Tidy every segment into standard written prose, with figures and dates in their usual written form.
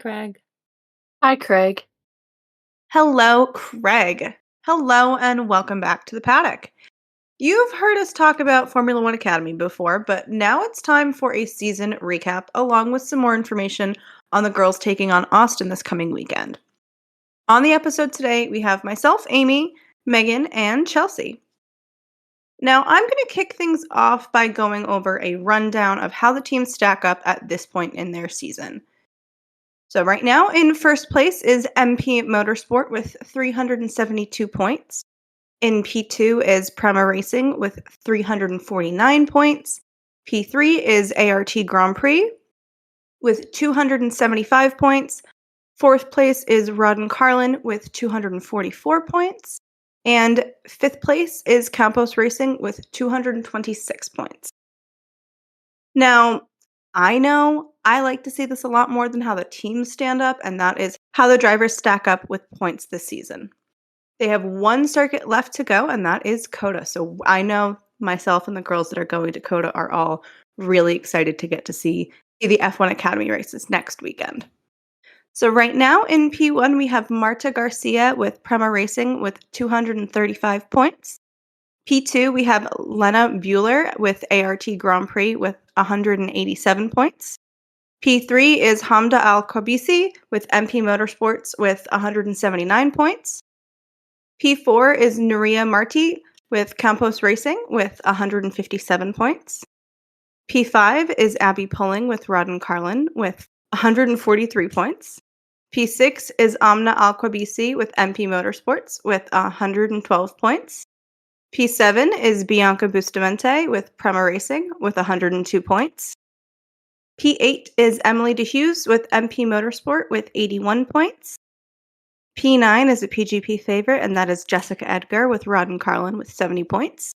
Craig. Hi, Craig. Hello, Craig. Hello, and welcome back to the paddock. You've heard us talk about Formula One Academy before, but now it's time for a season recap, along with some more information on the girls taking on Austin this coming weekend. On the episode today, we have myself, Amy, Megan, and Chelsea. Now, I'm going to kick things off by going over a rundown of how the teams stack up at this point in their season. So right now in first place is MP Motorsport with 372 points. In P2 is Prema Racing with 349 points. P3 is ART Grand Prix with 275 points. Fourth place is Rodden Carlin with 244 points. And fifth place is Campos Racing with 226 points. Now, I know I like to see this a lot more than how the teams stand up, and that is how the drivers stack up with points this season. They have one circuit left to go, and that is COTA. So I know myself and the girls that are going to COTA are all really excited to get to see the F1 Academy races next weekend. So right now in P1, we have Marta Garcia with Prema Racing with 235 points. P2, we have Lena Bueller with ART Grand Prix with 187 points. P3 is Hamda Al-Khabisi with MP Motorsports with 179 points. P4 is Nuria Marti with Campos Racing with 157 points. P5 is Abby Pulling with Rodden Carlin with 143 points. P6 is Amna Al-Khabisi with MP Motorsports with 112 points. P7 is Bianca Bustamante with Prema Racing with 102 points. P8 is Emily DeHughes with MP Motorsport with 81 points. P9 is a PGP favorite, and that is Jessica Edgar with Rodden Carlin with 70 points.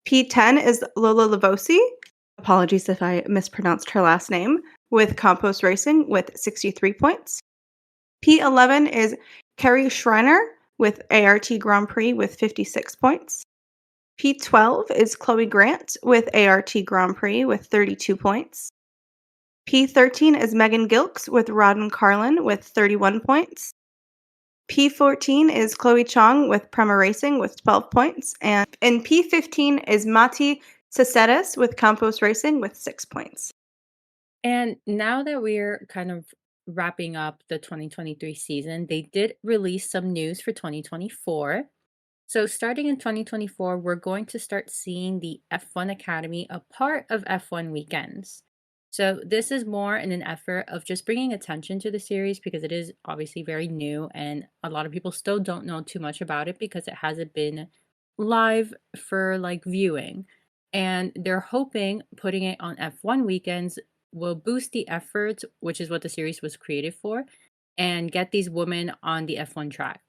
P10 is Lola Lavosi, apologies if I mispronounced her last name, with Campos Racing with 63 points. P11 is Carrie Schreiner with ART Grand Prix with 56 points. P12 is Chloe Grant with ART Grand Prix with 32 points. P13 is Megan Gilks with Rodden Carlin with 31 points. P14 is Chloe Chong with Prema Racing with 12 points. And in P15 is Mati Cesedes with Campos Racing with 6 points. And now that we're kind of wrapping up the 2023 season, they did release some news for 2024. So starting in 2024, we're going to start seeing the F1 Academy a part of F1 weekends. So this is more in an effort of just bringing attention to the series because it is obviously very new and a lot of people still don't know too much about it because it hasn't been live for like viewing. And they're hoping putting it on F1 weekends will boost the efforts, which is what the series was created for, and get these women on the F1 track.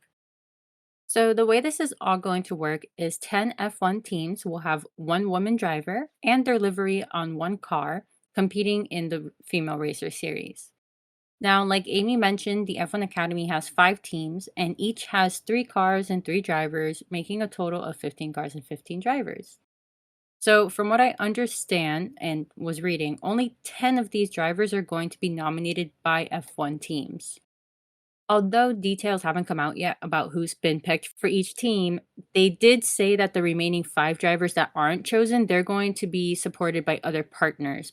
So the way this is all going to work is 10 F1 teams will have one woman driver and their livery on one car competing in the Female Racer Series. Now, like Amy mentioned, the F1 Academy has 5 teams and each has 3 cars and 3 drivers, making a total of 15 cars and 15 drivers. So from what I understand and was reading, only 10 of these drivers are going to be nominated by F1 teams. Although details haven't come out yet about who's been picked for each team, they did say that the remaining 5 drivers that aren't chosen, they're going to be supported by other partners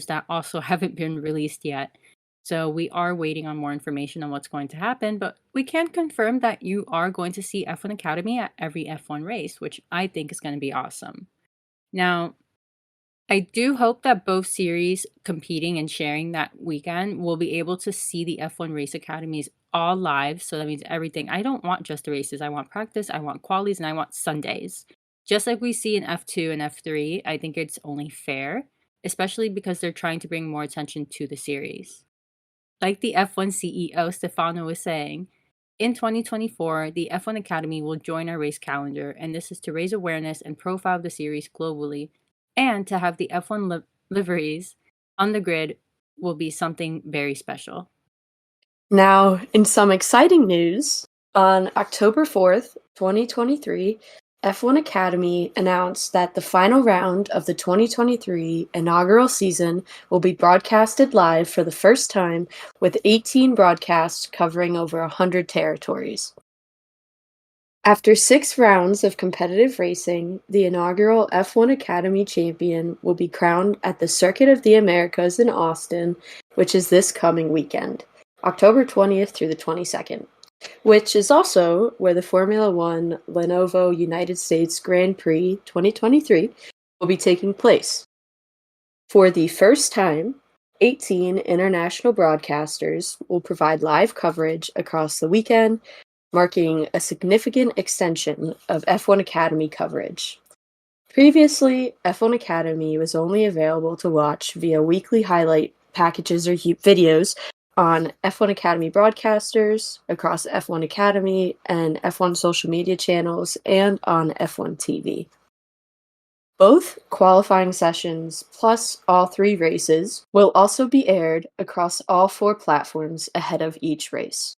that also haven't been released yet. So we are waiting on more information on what's going to happen, but we can confirm that you are going to see F1 Academy at every F1 race, which I think is going to be awesome. Now, I do hope that both series competing and sharing that weekend will be able to see the F1 Race Academies all live. So that means everything. I don't want just the races. I want practice, I want qualies, and I want Sundays. Just like we see in F2 and F3, I think it's only fair, especially because they're trying to bring more attention to the series. Like the F1 CEO Stefano was saying, in 2024, the F1 Academy will join our race calendar, and this is to raise awareness and profile the series globally, and to have the F1 liveries on the grid will be something very special. Now, in some exciting news, on October 4th, 2023, F1 Academy announced that the final round of the 2023 inaugural season will be broadcasted live for the first time, with 18 broadcasts covering over 100 territories. After 6 rounds of competitive racing, the inaugural F1 Academy champion will be crowned at the Circuit of the Americas in Austin, which is this coming weekend, October 20th through the 22nd. Which is also where the Formula One Lenovo United States Grand Prix 2023 will be taking place. For the first time, 18 international broadcasters will provide live coverage across the weekend, marking a significant extension of F1 Academy coverage. Previously, F1 Academy was only available to watch via weekly highlight packages or videos on F1 Academy broadcasters, across F1 Academy and F1 social media channels, and on F1 TV. Both qualifying sessions, plus all 3 races, will also be aired across all 4 platforms ahead of each race.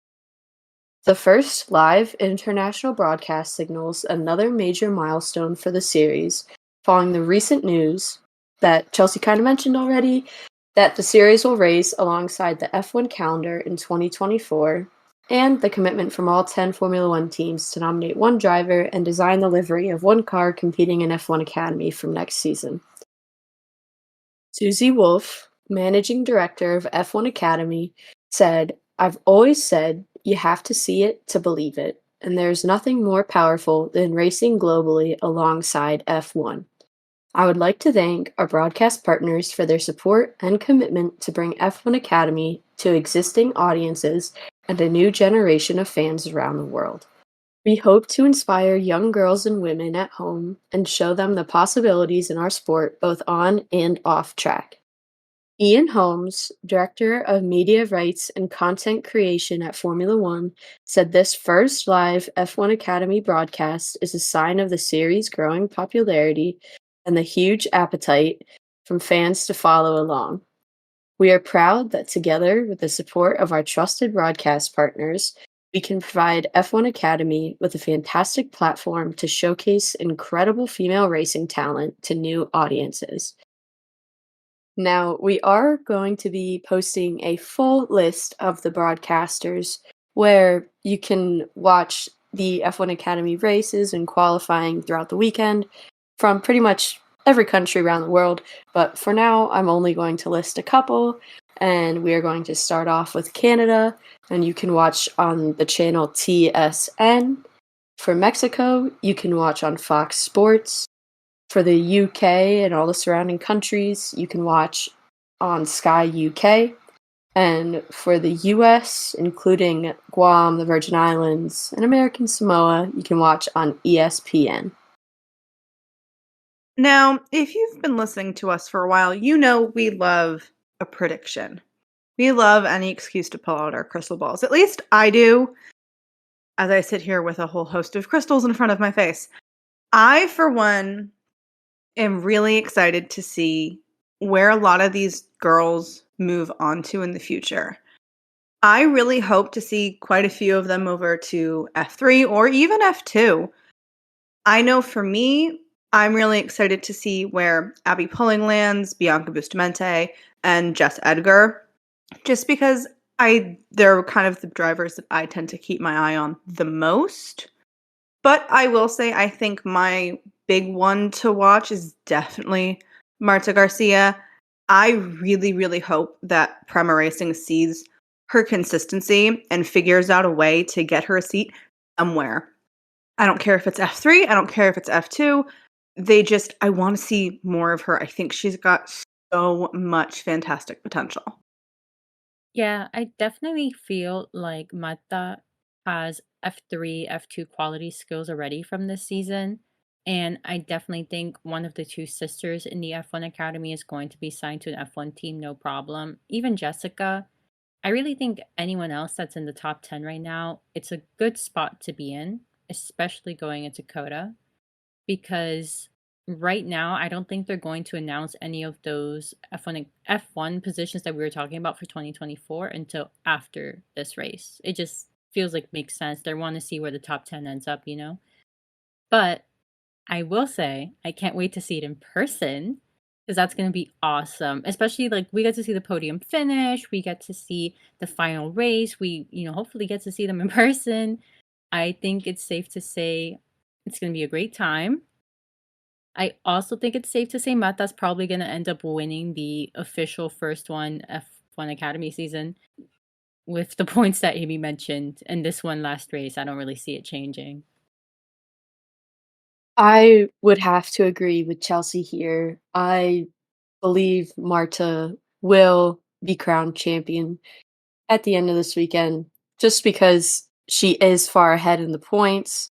The first live international broadcast signals another major milestone for the series, following the recent news that Chelsea kind of mentioned already, that the series will race alongside the F1 calendar in 2024, and the commitment from all 10 Formula One teams to nominate one driver and design the livery of one car competing in F1 Academy from next season. Susie Wolf, managing director of F1 Academy, said, "I've always said you have to see it to believe it, and there's nothing more powerful than racing globally alongside F1. I would like to thank our broadcast partners for their support and commitment to bring F1 Academy to existing audiences and a new generation of fans around the world. We hope to inspire young girls and women at home and show them the possibilities in our sport both on and off track." Ian Holmes, director of media rights and content creation at Formula One, said this first live F1 Academy broadcast is a sign of the series' growing popularity and the huge appetite from fans to follow along. "We are proud that together with the support of our trusted broadcast partners, we can provide F1 Academy with a fantastic platform to showcase incredible female racing talent to new audiences." Now, we are going to be posting a full list of the broadcasters where you can watch the F1 Academy races and qualifying throughout the weekend from pretty much every country around the world. But for now, I'm only going to list a couple, and we are going to start off with Canada, and you can watch on the channel TSN. For Mexico, you can watch on Fox Sports. For the UK and all the surrounding countries, you can watch on Sky UK. And for the US, including Guam, the Virgin Islands, and American Samoa, you can watch on ESPN. Now, if you've been listening to us for a while, you know we love a prediction. We love any excuse to pull out our crystal balls. At least I do, as I sit here with a whole host of crystals in front of my face. I, for one, am really excited to see where a lot of these girls move on to in the future. I really hope to see quite a few of them over to F3 or even F2. I know for me, I'm really excited to see where Abby Pulling lands, Bianca Bustamante, and Jess Edgar, just because they're kind of the drivers that I tend to keep my eye on the most. But I will say I think my big one to watch is definitely Marta Garcia. I really, really hope that Prema Racing sees her consistency and figures out a way to get her a seat somewhere. I don't care if it's F3, I don't care if it's F2. I want to see more of her. I think she's got so much fantastic potential. Yeah, I definitely feel like Mata has F3, F2 quality skills already from this season. And I definitely think one of the two sisters in the F1 Academy is going to be signed to an F1 team, no problem. Even Jessica, I really think anyone else that's in the top 10 right now, it's a good spot to be in, especially going into COTA, because right now I don't think they're going to announce any of those F1 positions that we were talking about for 2024 until after this race. It just feels like makes sense. They want to see where the top 10 ends up, you know? But I will say, I can't wait to see it in person because that's gonna be awesome, especially, like, we get to see the podium finish, we get to see the final race, hopefully get to see them in person. I think it's safe to say it's gonna be a great time. I also think it's safe to say Mata's probably gonna end up winning the official first one F1 Academy season with the points that Amy mentioned and this one last race. I don't really see it changing. I would have to agree with Chelsea here. I believe Marta will be crowned champion at the end of this weekend just because she is far ahead in the points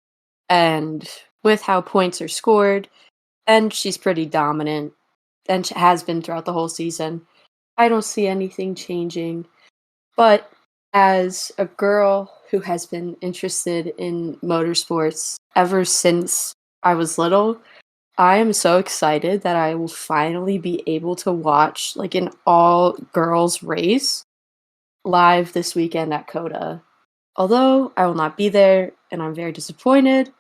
and with how points are scored, and she's pretty dominant and has been throughout the whole season. I don't see anything changing. But as a girl who has been interested in motorsports ever since I was little, I am so excited that I will finally be able to watch like an all girls race live this weekend at COTA. Although I will not be there and I'm very disappointed,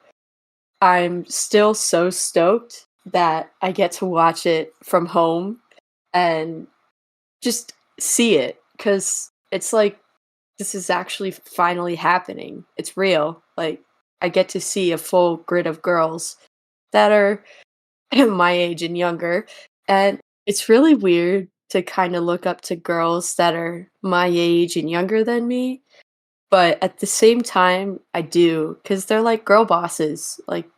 I'm still so stoked that I get to watch it from home and just see it because it's like this is actually finally happening. It's real. Like, I get to see a full grid of girls that are my age and younger. And it's really weird to kind of look up to girls that are my age and younger than me. But at the same time, I do because they're like girl bosses. Like,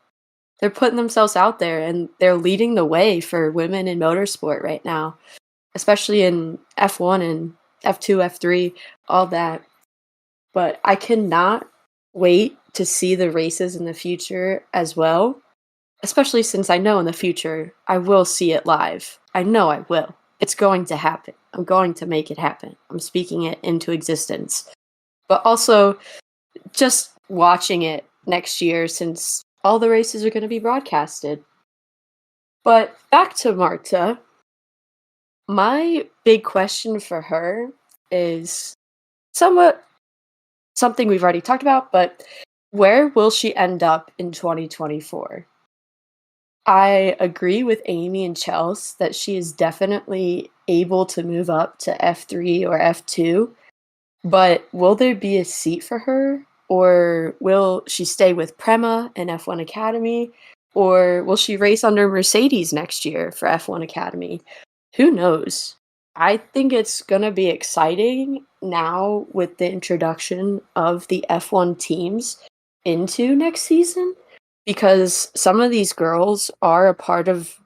they're putting themselves out there and they're leading the way for women in motorsport right now, especially in F1 and F2, F3, all that. But I cannot wait to see the races in the future as well, especially since I know in the future I will see it live. I know I will. It's going to happen. I'm going to make it happen. I'm speaking it into existence. But also, just watching it next year since all the races are going to be broadcasted. But back to Marta, my big question for her is somewhat something we've already talked about, but where will she end up in 2024? I agree with Amy and Chelsea that she is definitely able to move up to F3 or F2, but will there be a seat for her? Or will she stay with Prema and F1 Academy? Or will she race under Mercedes next year for F1 Academy? Who knows? I think it's going to be exciting now with the introduction of the F1 teams into next season because some of these girls are a part of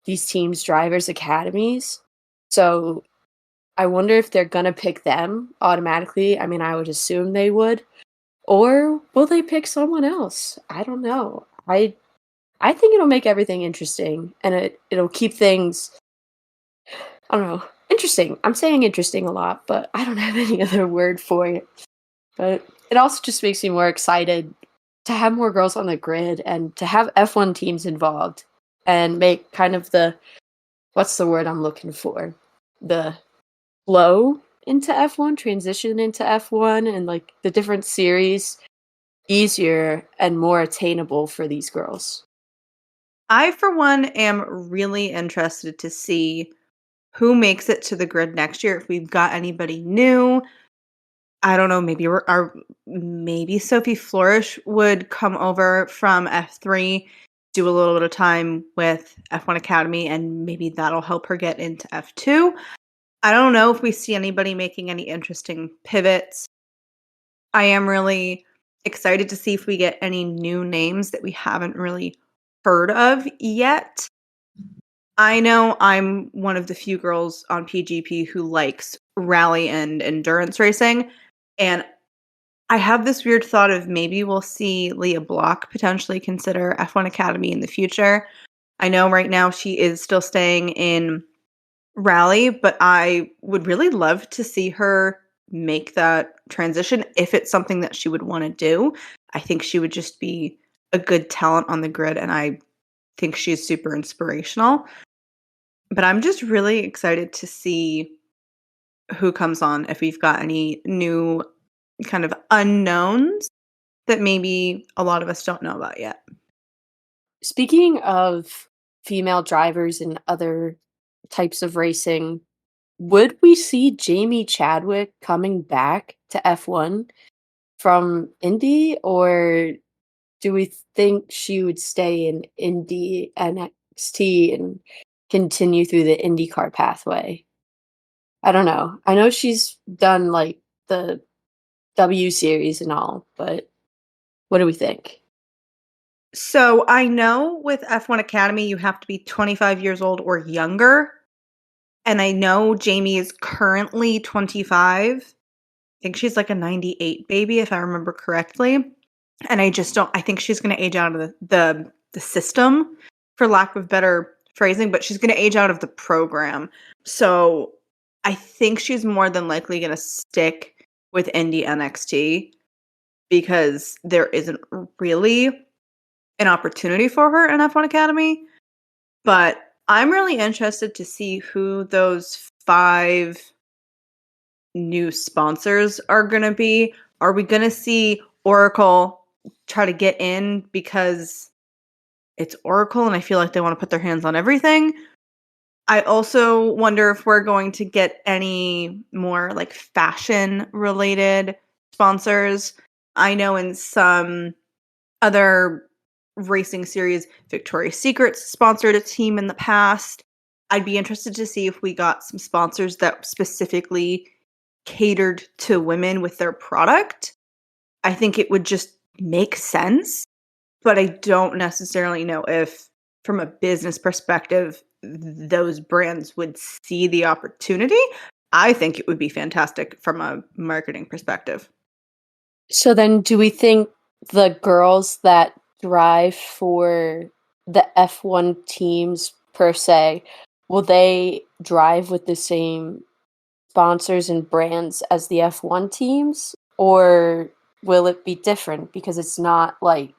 these teams' drivers' academies. So I wonder if they're going to pick them automatically. I mean, I would assume they would. Or will they pick someone else? I don't know. I think it'll make everything interesting and it'll keep things I don't know. Interesting. I'm saying interesting a lot, but I don't have any other word for it. But it also just makes me more excited to have more girls on the grid and to have F1 teams involved and make kind of the what's the word I'm looking for? The flow into F1, transition into F1 and like the different series easier and more attainable for these girls. I, for one, am really interested to see who makes it to the grid next year. If we've got anybody new, I don't know. Maybe Sophie Flourish would come over from F3, do a little bit of time with F1 Academy, and maybe that'll help her get into F2. I don't know if we see anybody making any interesting pivots. I am really excited to see if we get any new names that we haven't really heard of yet. I know I'm one of the few girls on PGP who likes rally and endurance racing, and I have this weird thought of maybe we'll see Leah Block potentially consider F1 Academy in the future. I know right now she is still staying in rally, but I would really love to see her make that transition if it's something that she would want to do. I think she would just be a good talent on the grid, and I think she's super inspirational. But I'm just really excited to see who comes on, if we've got any new kind of unknowns that maybe a lot of us don't know about yet. Speaking of female drivers and other types of racing, would we see Jamie Chadwick coming back to F1 from Indy, or do we think she would stay in Indy NXT and continue through the IndyCar pathway? I don't know. I know she's done like the W series and all, but what do we think? So I know with F1 Academy, you have to be 25 years old or younger. And I know Jamie is currently 25. I think she's like a 98 baby, if I remember correctly. And I just don't, I think she's going to age out of the system, for lack of better phrasing, but she's going to age out of the program. So I think she's more than likely going to stick with Indie NXT because there isn't really an opportunity for her in F1 Academy. But I'm really interested to see who those 5 new sponsors are going to be. Are we going to see Oracle try to get in because it's Oracle and I feel like they want to put their hands on everything? I also wonder if we're going to get any more like fashion related sponsors. I know in some other racing series, Victoria's Secret's sponsored a team in the past. I'd be interested to see if we got some sponsors that specifically catered to women with their product. I think it would just make sense, but I don't necessarily know if, from a business perspective, those brands would see the opportunity. I think it would be fantastic from a marketing perspective. So then, do we think the girls that drive for the F1 teams per se, will they drive with the same sponsors and brands as the F1 teams? Or will it be different because it's not like,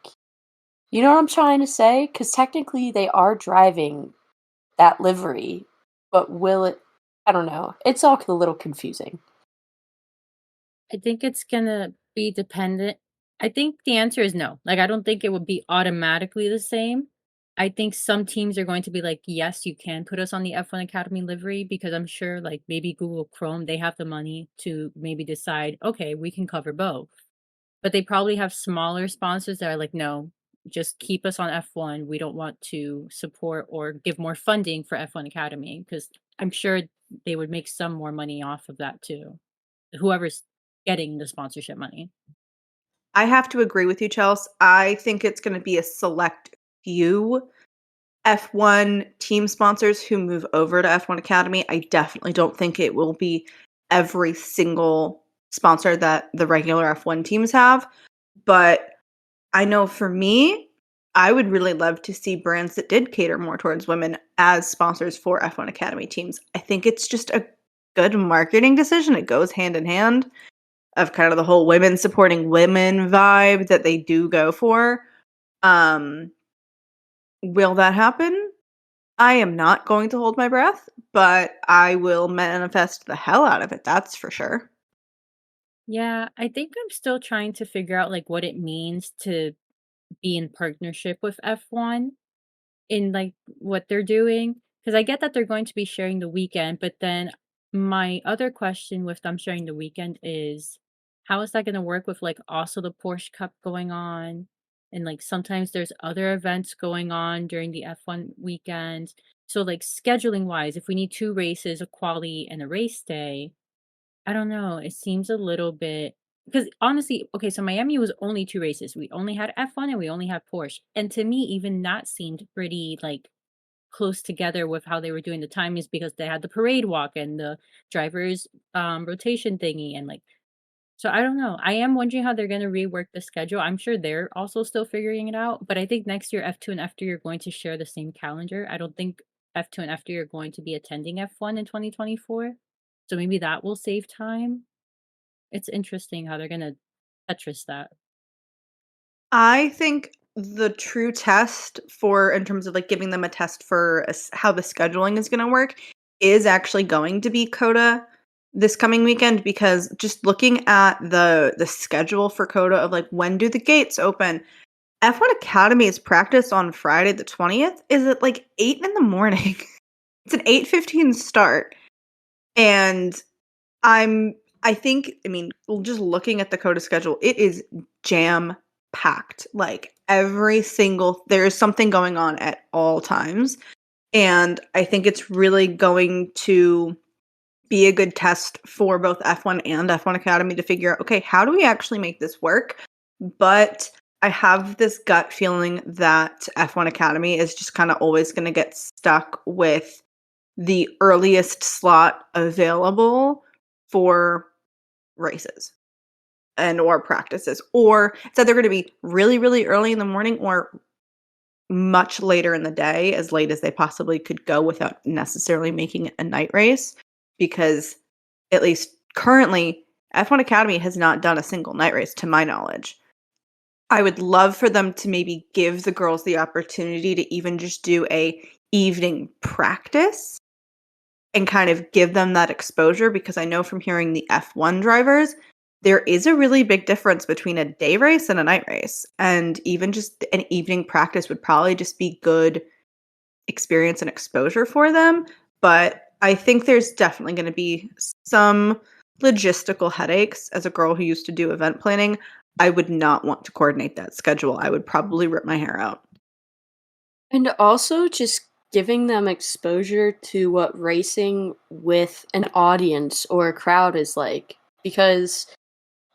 you know what I'm trying to say? Because technically they are driving that livery, but will it? I don't know. It's all a little confusing. I think it's gonna be dependent. I think the answer is no. Like, I don't think it would be automatically the same. I think some teams are going to be like, yes, you can put us on the F1 Academy livery because I'm sure, like, maybe Google Chrome, they have the money to maybe decide, okay, we can cover both. But they probably have smaller sponsors that are like, no, just keep us on F1. We don't want to support or give more funding for F1 Academy because I'm sure they would make some more money off of that too. Whoever's getting the sponsorship money. I have to agree with you, Chelsea. I think it's going to be a select few F1 team sponsors who move over to F1 Academy. I definitely don't think it will be every single sponsor that the regular F1 teams have. But I know for me, I would really love to see brands that did cater more towards women as sponsors for F1 Academy teams. I think it's just a good marketing decision. It goes hand in hand of kind of the whole women supporting women vibe that they do go for. Um, will that happen? I am not going to hold my breath, but I will manifest the hell out of it. That's for sure. Yeah, I think I'm still trying to figure out like what it means to be in partnership with F1 in like what they're doing. Because I get that they're going to be sharing the weekend, but then my other question with them sharing the weekend is how is that going to work with like also the Porsche Cup going on? And like sometimes there's other events going on during the F1 weekend. So like scheduling wise, if we need 2 races, a quali and a race day, I don't know. It seems a little bit because honestly, okay, so Miami was only 2 races. We only had F1 and we only had Porsche. And to me, even that seemed pretty like close together with how they were doing the timings because they had the parade walk and the drivers rotation thingy and like so I don't know. I am wondering how they're gonna rework the schedule. I'm sure they're also still figuring it out, but I think next year F2 and F3 are going to share the same calendar. I don't think F2 and F3 are going to be attending F1 in 2024. So maybe that will save time. It's interesting how they're gonna Tetris that. I think the true test for, in terms of like giving them a test for how the scheduling is going to work, is actually going to be COTA this coming weekend, because just looking at the schedule for COTA of like when do the gates open, F1 Academy's practice on Friday the 20th is at like 8 in the morning. It's an 8:15 start. And I'm I think, I mean, just looking at the COTA schedule, it is jam packed. Like every single there is something going on at all times. And I think it's really going to be a good test for both F1 and F1 Academy to figure out, okay, how do we actually make this work? But I have this gut feeling that F1 Academy is just kind of always going to get stuck with the earliest slot available for races and or practices, or it's either going to be really really early in the morning or much later in the day, as late as they possibly could go without necessarily making it a night race, because at least currently F1 Academy has not done a single night race to my knowledge. I would love for them to maybe give the girls the opportunity to even just do a evening practice and kind of give them that exposure, because I know from hearing the F1 drivers, there is a really big difference between a day race and a night race. And even just an evening practice would probably just be good experience and exposure for them. But I think there's definitely going to be some logistical headaches. As a girl who used to do event planning, I would not want to coordinate that schedule. I would probably rip my hair out. And also just giving them exposure to what racing with an audience or a crowd is like. Because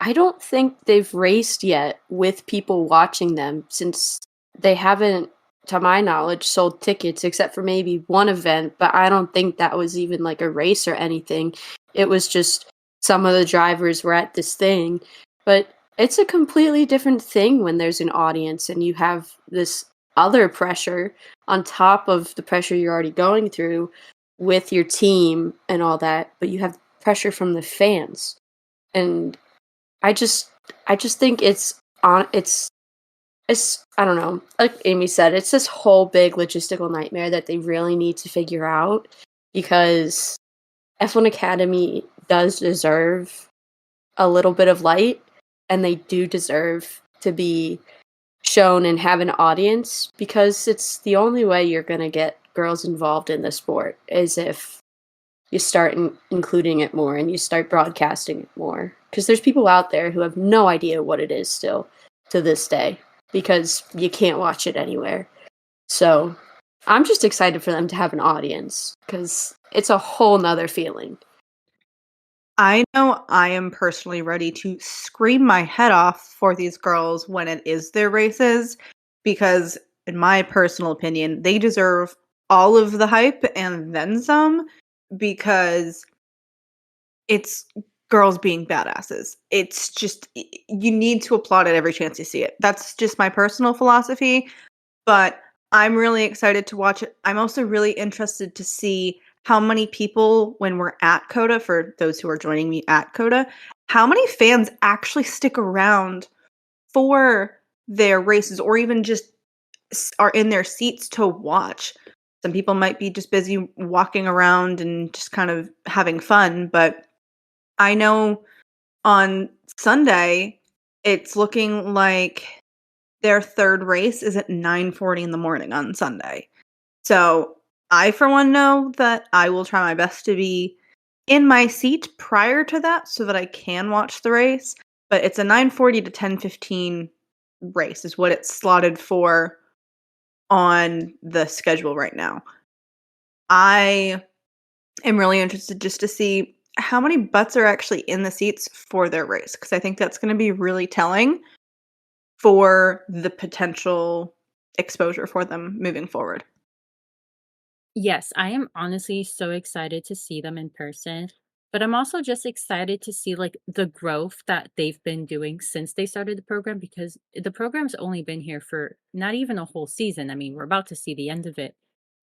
I don't think they've raced yet with people watching them since they haven't, to my knowledge, sold tickets except for maybe one event, but I don't think that was even like a race or anything. It was just some of the drivers were at this thing. But it's a completely different thing when there's an audience and you have this other pressure on top of the pressure you're already going through with your team and all that, but you have pressure from the fans. And I just I just think it's I don't know. Like Amy said, it's this whole big logistical nightmare that they really need to figure out, because F1 Academy does deserve a little bit of light, and they do deserve to be shown and have an audience, because it's the only way you're going to get girls involved in the sport is if you start including it more and you start broadcasting it more, because there's people out there who have no idea what it is still to this day, because you can't watch it anywhere. So I'm just excited for them to have an audience, because it's a whole nother feeling. I know I am personally ready to scream my head off for these girls when it is their races, because, in my personal opinion, they deserve all of the hype and then some, because it's girls being badasses. It's just, you need to applaud it every chance you see it. That's just my personal philosophy, but I'm really excited to watch it. I'm also really interested to see how many people, when we're at COTA, for those who are joining me at COTA, how many fans actually stick around for their races, or even just are in their seats to watch. Some people might be just busy walking around and just kind of having fun, but I know on Sunday it's looking like their third race is at 9:40 in the morning on Sunday. So, I for one know that I will try my best to be in my seat prior to that so that I can watch the race, but it's a 9:40 to 10:15 race is what it's slotted for on the schedule right now. I am really interested just to see how many butts are actually in the seats for their race, because I think that's gonna be really telling for the potential exposure for them moving forward. Yes, I am honestly so excited to see them in person, but I'm also just excited to see like the growth that they've been doing since they started the program, because the program's only been here for not even a whole season. I mean, we're about to see the end of it.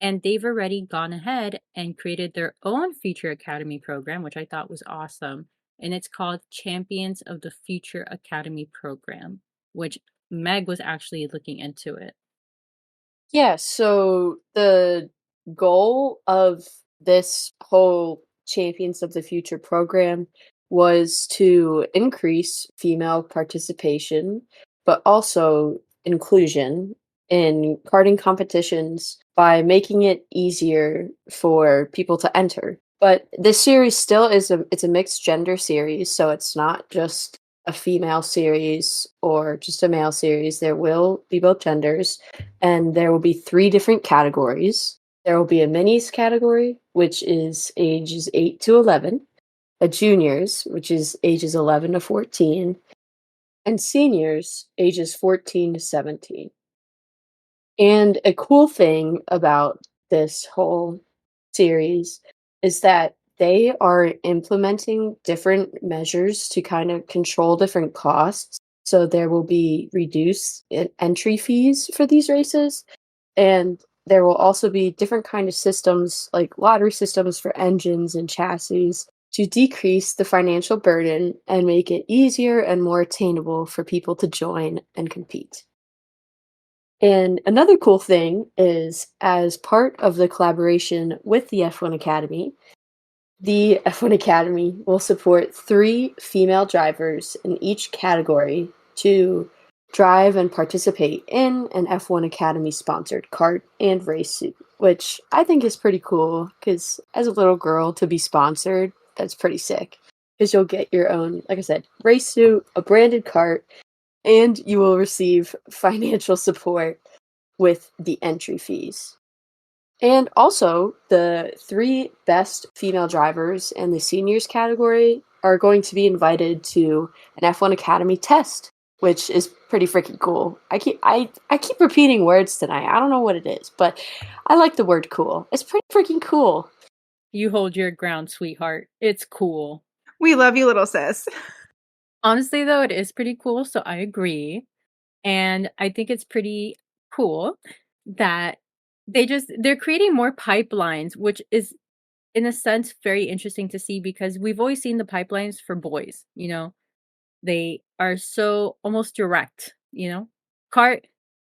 And they've already gone ahead and created their own Future Academy program, which I thought was awesome. And it's called Champions of the Future Academy Program, which Meg was actually looking into it. Yeah, so the goal of this whole Champions of the Future program was to increase female participation, but also inclusion in karting competitions by making it easier for people to enter. But this series still it's a mixed gender series, so it's not just a female series or just a male series. There will be both genders, and there will be three different categories. There will be a minis category, which is ages 8 to 11, a juniors, which is ages 11 to 14, and seniors, ages 14 to 17. And a cool thing about this whole series is that they are implementing different measures to kind of control different costs. So there will be reduced entry fees for these races, and there will also be different kind of systems like lottery systems for engines and chassis to decrease the financial burden and make it easier and more attainable for people to join and compete. And another cool thing is, as part of the collaboration with the F1 Academy, the F1 Academy will support three female drivers in each category to drive and participate in an F1 Academy sponsored kart and race suit, which I think is pretty cool because as a little girl to be sponsored, that's pretty sick. Because you'll get your own, like I said, race suit, a branded kart, and you will receive financial support with the entry fees. And also, the three best female drivers in the seniors category are going to be invited to an F1 Academy test, which is pretty freaking cool. I keep repeating words tonight. I don't know what it is, but I like the word cool. It's pretty freaking cool. You hold your ground, sweetheart. It's cool. We love you, little sis. Honestly, though, it is pretty cool, so I agree. And I think it's pretty cool that they're creating more pipelines, which is in a sense very interesting to see because we've always seen the pipelines for boys, you know. They are so almost direct, you know. Cart,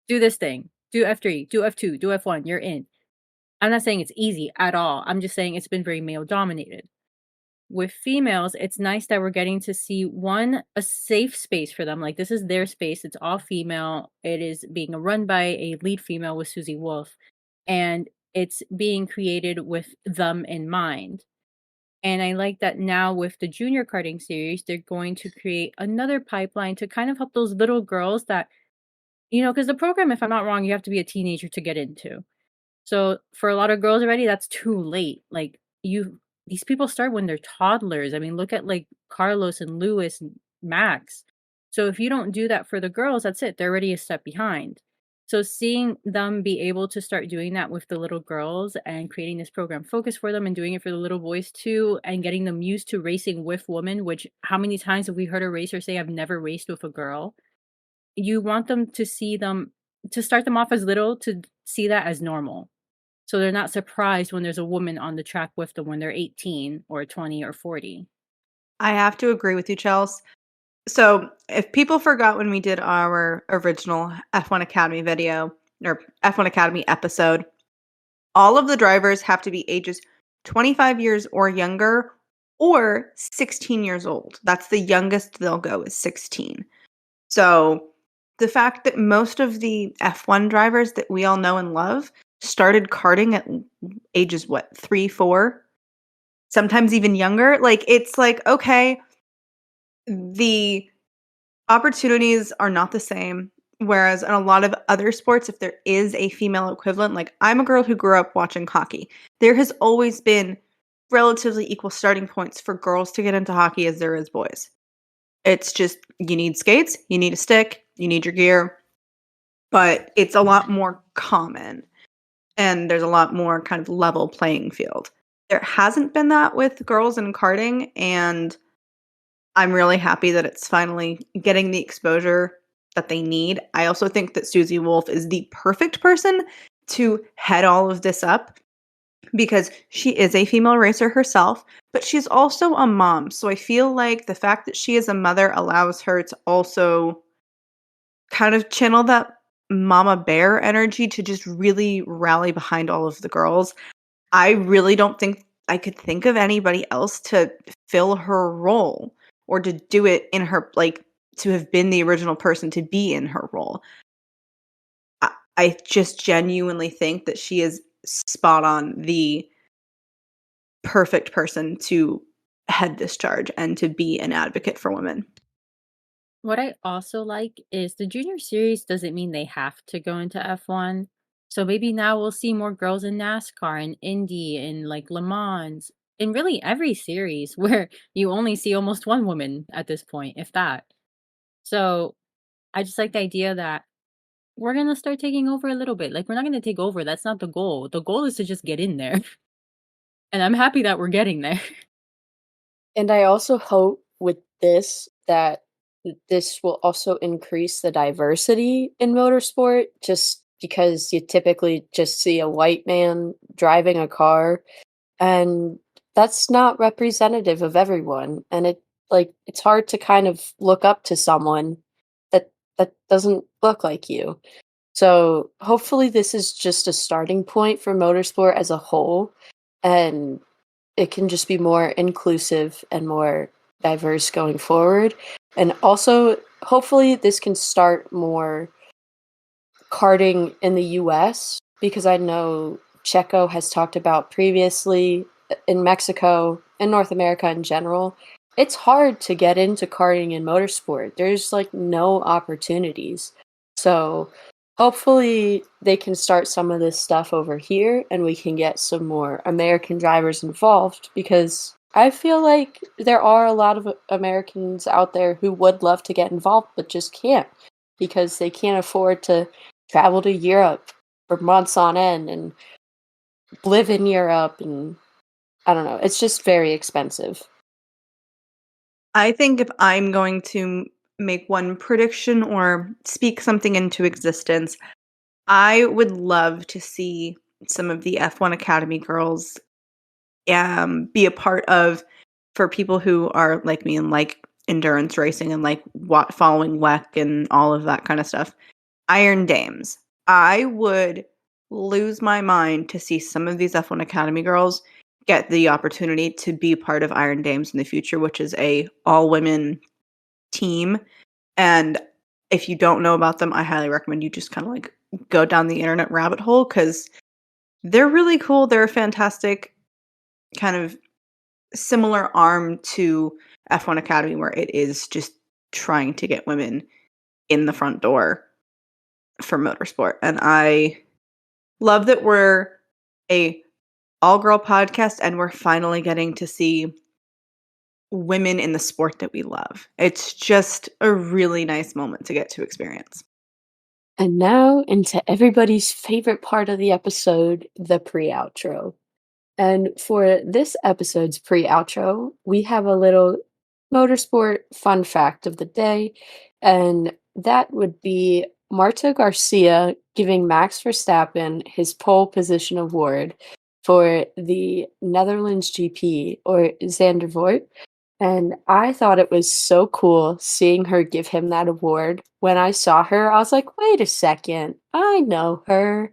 do this thing, do F3, do F2, do F1, you're in. I'm not saying it's easy at all. I'm just saying it's been very male dominated. With females, it's nice that we're getting to see one, a safe space for them. Like this is their space. It's all female. It is being run by a lead female with Susie Wolf, and it's being created with them in mind. And I like that now with the junior karting series, they're going to create another pipeline to kind of help those little girls that, you know, because the program, if I'm not wrong, you have to be a teenager to get into. So for a lot of girls already, that's too late. Like these people start when they're toddlers. I mean, look at like Carlos and Lewis and Max. So if you don't do that for the girls, that's it. They're already a step behind. So seeing them be able to start doing that with the little girls and creating this program focus for them and doing it for the little boys too, and getting them used to racing with women, which how many times have we heard a racer say, I've never raced with a girl? You want them to see them, to start them off as little, to see that as normal. So they're not surprised when there's a woman on the track with them when they're 18 or 20 or 40. I have to agree with you, Chels. So, if people forgot when we did our original F1 Academy video or F1 Academy episode, all of the drivers have to be ages 25 years or younger or 16 years old. That's the youngest they'll go is 16. So, the fact that most of the F1 drivers that we all know and love started karting at ages what, 3, 4, sometimes even younger, like it's like okay, the opportunities are not the same. Whereas in a lot of other sports, if there is a female equivalent, like I'm a girl who grew up watching hockey, there has always been relatively equal starting points for girls to get into hockey as there is boys. It's just you need skates, you need a stick, you need your gear, but it's a lot more common and there's a lot more kind of level playing field. There hasn't been that with girls in karting, and I'm really happy that it's finally getting the exposure that they need. I also think that Susie Wolf is the perfect person to head all of this up because she is a female racer herself, but she's also a mom. So I feel like the fact that she is a mother allows her to also kind of channel that mama bear energy to just really rally behind all of the girls. I really don't think I could think of anybody else to fill her role or to do it in her, like, to have been the original person to be in her role. I just genuinely think that she is spot on the perfect person to head this charge and to be an advocate for women. What I also like is the junior series doesn't mean they have to go into F1. So maybe now we'll see more girls in NASCAR and Indy and like Le Mans in really every series where you only see almost one woman at this point, if that. So I just like the idea that we're gonna start taking over a little bit. Like we're not gonna take over. That's not the goal. The goal is to just get in there. And I'm happy that we're getting there. And I also hope with this that this will also increase the diversity in motorsport just because you typically just see a white man driving a car and that's not representative of everyone and it's hard to kind of look up to someone that doesn't look like you. So hopefully this is just a starting point for motorsport as a whole and it can just be more inclusive and more diverse going forward. And also, hopefully, this can start more karting in the US because I know Checo has talked about previously in Mexico and North America in general. It's hard to get into karting in motorsport. There's like no opportunities. So hopefully they can start some of this stuff over here and we can get some more American drivers involved because I feel like there are a lot of Americans out there who would love to get involved but just can't because they can't afford to travel to Europe for months on end and live in Europe and I don't know, it's just very expensive. I think if I'm going to make one prediction or speak something into existence, I would love to see some of the F1 Academy girls be a part of for people who are like me and like endurance racing and like following WEC and all of that kind of stuff. Iron Dames. I would lose my mind to see some of these F1 Academy girls get the opportunity to be part of Iron Dames in the future, which is a all women team. And if you don't know about them, I highly recommend you just kind of like go down the internet rabbit hole because they're really cool. They're a fantastic kind of similar arm to F1 Academy, where it is just trying to get women in the front door for motorsport. And I love that we're a all-girl podcast and we're finally getting to see women in the sport that we love. It's just a really nice moment to get to experience. And now into everybody's favorite part of the episode, the pre-outro. And for this episode's pre-outro, we have a little motorsport fun fact of the day, and that would be Marta Garcia giving Max Verstappen his pole position award for the Netherlands GP or Zandvoort. And I thought it was so cool seeing her give him that award. When I saw her, I was like, wait a second, I know her.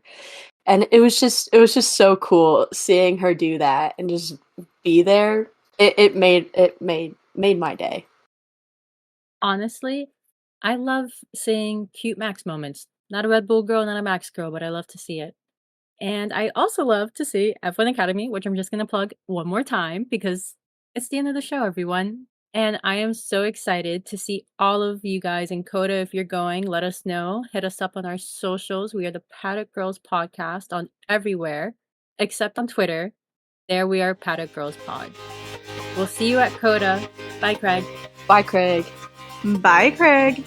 And it was just so cool seeing her do that and just be there. It made my day. Honestly, I love seeing cute Max moments. Not a Red Bull girl, not a Max girl, but I love to see it. And I also love to see F1 Academy, which I'm just going to plug one more time because it's the end of the show, everyone. And I am so excited to see all of you guys in COTA. If you're going, let us know. Hit us up on our socials. We are the Paddock Girls Podcast on everywhere except on Twitter. There we are, Paddock Girls Pod. We'll see you at COTA. Bye, Craig. Bye, Craig. Bye, Craig.